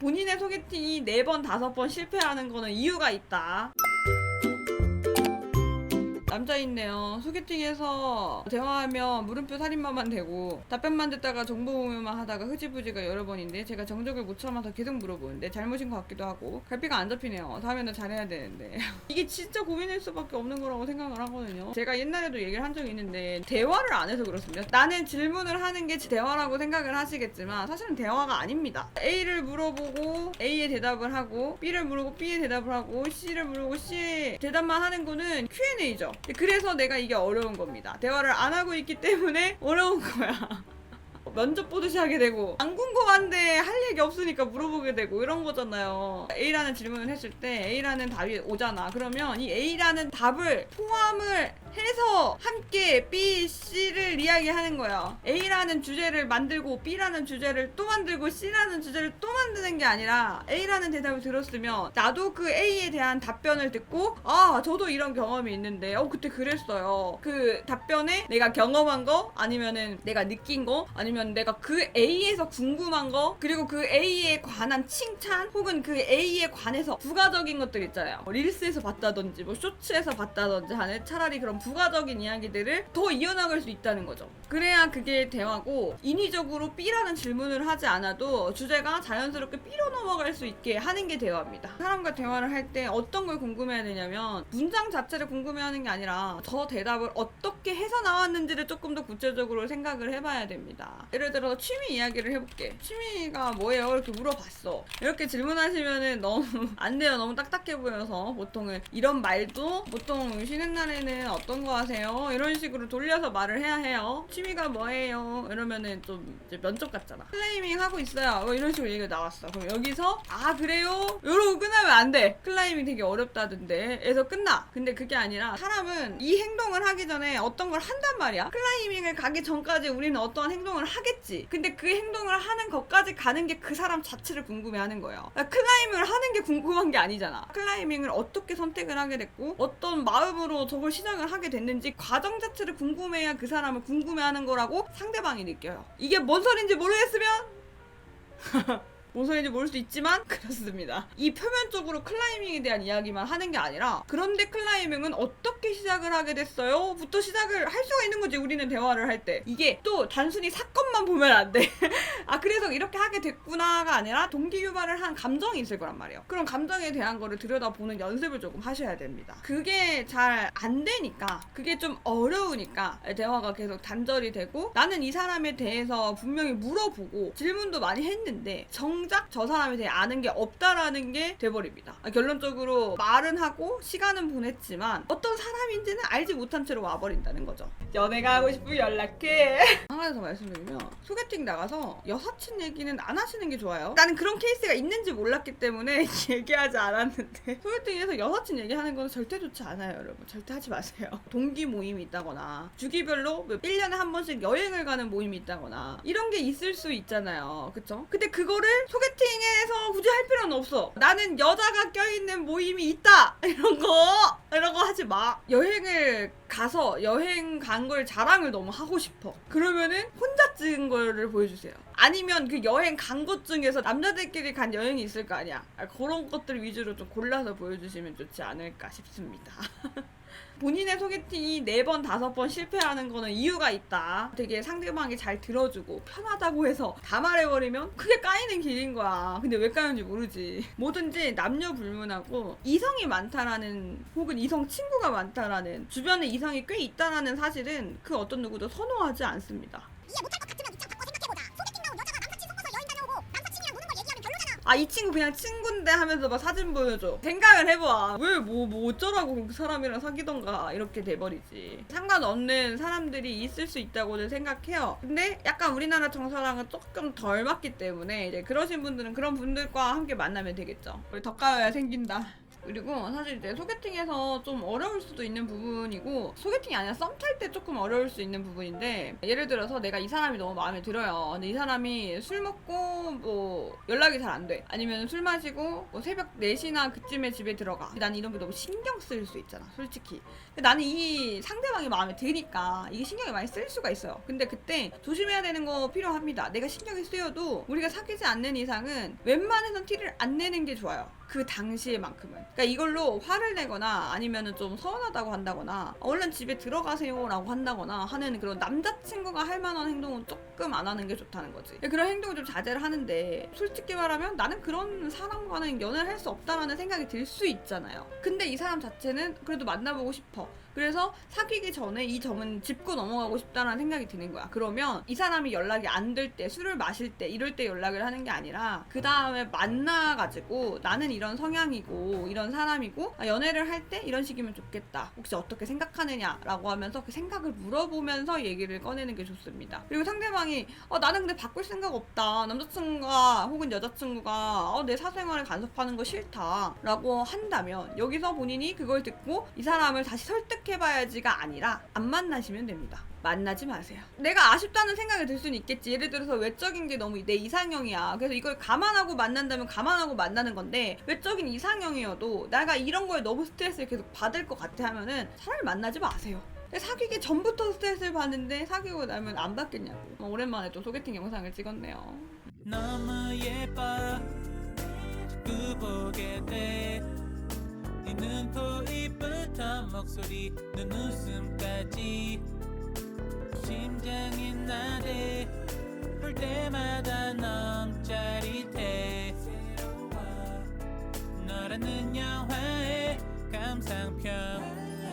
본인의 소개팅이 4번, 5번 실패하는 거는 이유가 있다. 남자 있네요. 소개팅에서 대화하면 물음표 살인마만 되고 답변만 듣다가 정보 공유만 하다가 흐지부지가 여러 번인데 제가 정적을 못 참아서 계속 물어보는데 잘못인 것 같기도 하고 갈피가 안 잡히네요. 다음에는 잘해야 되는데 이게 진짜 고민일 수밖에 없는 거라고 생각을 하거든요. 제가 옛날에도 얘기를 한 적이 있는데 대화를 안 해서 그렇습니다. 나는 질문을 하는 게 대화라고 생각을 하시겠지만 사실은 대화가 아닙니다. A를 물어보고 A의 대답을 하고 B를 물어보고 B의 대답을 하고 C를 물어보고 C의 대답만 하는 거는 Q&A죠. 그래서 내가 이게 어려운 겁니다. 대화를 안 하고 있기 때문에 어려운 거야. 면접 보듯이 하게 되고 안 궁금한데 할 얘기 없으니까 물어보게 되고 이런 거잖아요. A라는 질문을 했을 때 A라는 답이 오잖아. 그러면 이 A라는 답을 포함을 해서 함께 B, C를 이야기하는 거예요. A라는 주제를 만들고 B라는 주제를 또 만들고 C라는 주제를 또 만드는 게 아니라 A라는 대답을 들었으면 나도 그 A에 대한 답변을 듣고 아 저도 이런 경험이 있는데 그때 그랬어요. 그 답변에 내가 경험한 거 아니면은 내가 느낀 거 아니면 내가 그 A에서 궁금한 거 그리고 그 A에 관한 칭찬 혹은 그 A에 관해서 부가적인 것들 있잖아요. 릴스에서 봤다든지 뭐 쇼츠에서 봤다든지 하는 차라리 그런 부가적인 이야기들을 더 이어나갈 수 있다는 거죠. 그래야 그게 대화고 인위적으로 B라는 질문을 하지 않아도 주제가 자연스럽게 B로 넘어갈 수 있게 하는 게 대화입니다. 사람과 대화를 할 때 어떤 걸 궁금해야 되냐면 문장 자체를 궁금해하는 게 아니라 저 대답을 어떻게 해서 나왔는지를 조금 더 구체적으로 생각을 해봐야 됩니다. 예를 들어서 취미 이야기를 해볼게. 취미가 뭐예요? 이렇게 물어봤어. 이렇게 질문하시면은 너무 안 돼요. 너무 딱딱해 보여서 보통은 이런 말도 보통 쉬는 날에는 어떤 거 하세요? 이런 식으로 돌려서 말을 해야 해요. 취미가 뭐예요? 이러면은 좀 이제 면접 같잖아. 클라이밍 하고 있어요. 뭐 이런 식으로 얘기가 나왔어. 그럼 여기서 아 그래요? 이러고 끝나면 안 돼. 클라이밍 되게 어렵다던데. 에서 끝나. 근데 그게 아니라 사람은 이 행동을 하기 전에 어떤 걸 한단 말이야. 클라이밍을 가기 전까지 우리는 어떠한 행동을 하겠지. 근데 그 행동을 하는 것까지 가는 게 그 사람 자체를 궁금해하는 거예요. 클라이밍을 하는 게 궁금한 게 아니잖아. 클라이밍을 어떻게 선택을 하게 됐고 어떤 마음으로 저걸 시작을 하게 됐는지 과정 자체를 궁금해야 그 사람을 궁금해하는 거라고 상대방이 느껴요. 이게 뭔 소린지 모르겠으면 뭔 소리인지 모를 수 있지만 그렇습니다. 이 표면적으로 클라이밍에 대한 이야기만 하는 게 아니라 그런데 클라이밍은 어떻게 시작을 하게 됐어요? 부터 시작을 할 수가 있는 거지. 우리는 대화를 할 때 이게 또 단순히 사건만 보면 안 돼. 아 그래서 이렇게 하게 됐구나가 아니라 동기유발을 한 감정이 있을 거란 말이에요. 그런 감정에 대한 거를 들여다보는 연습을 조금 하셔야 됩니다. 그게 잘 안 되니까 그게 좀 어려우니까 대화가 계속 단절이 되고 나는 이 사람에 대해서 분명히 물어보고 질문도 많이 했는데 정작 저 사람에 대해 아는 게 없다라는 게 돼버립니다. 결론적으로 말은 하고 시간은 보냈지만 어떤 사람인지는 알지 못한 채로 와버린다는 거죠. 연애가 하고 싶으면 연락해. 하나 더 말씀드리면 소개팅 나가서 여사친 얘기는 안 하시는 게 좋아요. 나는 그런 케이스가 있는지 몰랐기 때문에 얘기하지 않았는데 소개팅에서 여사친 얘기하는 건 절대 좋지 않아요. 여러분 절대 하지 마세요. 동기 모임이 있다거나 주기별로 1년에 한 번씩 여행을 가는 모임이 있다거나 이런 게 있을 수 있잖아요. 그쵸? 근데 그거를 소개팅에서 굳이 할 필요는 없어. 나는 여자가 껴있는 모임이 있다 이런 거 하지 마. 여행을 가서 여행 간 걸 자랑을 너무 하고 싶어. 그러면은 혼자 찍은 거를 보여주세요. 아니면 그 여행 간 것 중에서 남자들끼리 간 여행이 있을 거 아니야. 그런 것들 위주로 좀 골라서 보여주시면 좋지 않을까 싶습니다. 본인의 소개팅이 4번, 5번 실패하는 거는 이유가 있다. 되게 상대방이 잘 들어주고 편하다고 해서 다 말해버리면 그게 까이는 길인 거야. 근데 왜 까이는지 모르지. 뭐든지 남녀 불문하고 이성이 많다라는 혹은 이성 친구가 많다라는 주변에 이성이 꽤 있다라는 사실은 그 어떤 누구도 선호하지 않습니다. 이해 못할 것 같으면 이차 바꿔 생각해보자. 소개팅 나온 여자가 남사친 섞어서 여행 다녀오고 남사친이랑 노는 걸 얘기하면 별로잖아. 이 친구 그냥 친구인데 하면서 막 사진 보여줘. 생각을 해봐. 왜 뭐 어쩌라고 그 사람이랑 사귀던가 이렇게 돼버리지. 상관없는 사람들이 있을 수 있다고는 생각해요. 근데 약간 우리나라 정서랑은 조금 덜 맞기 때문에 이제 그러신 분들은 그런 분들과 함께 만나면 되겠죠. 우리 덕가여야 생긴다. 그리고 사실 이제 소개팅에서 좀 어려울 수도 있는 부분이고, 소개팅이 아니라 썸 탈 때 조금 어려울 수 있는 부분인데, 예를 들어서 내가 이 사람이 너무 마음에 들어요. 근데 이 사람이 술 먹고 뭐 연락이 잘 안 돼. 아니면 술 마시고 뭐 새벽 4시나 그쯤에 집에 들어가. 난 이런 게 너무 신경 쓰일 수 있잖아, 솔직히. 근데 나는 이 상대방이 마음에 드니까 이게 신경이 많이 쓰일 수가 있어요. 근데 그때 조심해야 되는 거 필요합니다. 내가 신경이 쓰여도 우리가 사귀지 않는 이상은 웬만해선 티를 안 내는 게 좋아요. 그 당시에만큼은. 그러니까 이걸로 화를 내거나 아니면은 좀 서운하다고 한다거나 얼른 집에 들어가세요라고 한다거나 하는 그런 남자친구가 할 만한 행동은 조금 안 하는 게 좋다는 거지. 그런 행동을 좀 자제를 하는데, 솔직히 말하면 나는 그런 사람과는 연애를 할 수 없다라는 생각이 들 수 있잖아요. 근데 이 사람 자체는 그래도 만나보고 싶어. 그래서 사귀기 전에 이 점은 짚고 넘어가고 싶다는 생각이 드는 거야. 그러면 이 사람이 연락이 안 될 때, 술을 마실 때, 이럴 때 연락을 하는 게 아니라 그 다음에 만나가지고 나는 이런 성향이고 이런 사람이고 연애를 할 때 이런 식이면 좋겠다. 혹시 어떻게 생각하느냐라고 하면서 그 생각을 물어보면서 얘기를 꺼내는 게 좋습니다. 그리고 상대방이 나는 근데 바꿀 생각 없다. 남자친구가 혹은 여자친구가 내 사생활을 간섭하는 거 싫다 라고 한다면, 여기서 본인이 그걸 듣고 이 사람을 다시 설득해봐야지가 아니라 안 만나시면 됩니다. 만나지 마세요. 내가 아쉽다는 생각이 들 수는 있겠지. 예를 들어서 외적인 게 너무 내 이상형이야. 그래서 이걸 감안하고 만난다면 감안하고 만나는 건데, 외적인 이상형이어도 내가 이런 거에 너무 스트레스를 계속 받을 것 같아 하면은 차라리 만나지 마세요. 사귀기 전부터 스트레스를 받는데 사귀고 나면 안 받겠냐고. 오랜만에 또 소개팅 영상을 찍었네요. 너무 예뻐 자꾸 보게 돼. 네 눈코입부터 목소리 눈웃음까지 심장이 나대. 볼 때마다 너무 짜릿해. 너라는 영화의 감상평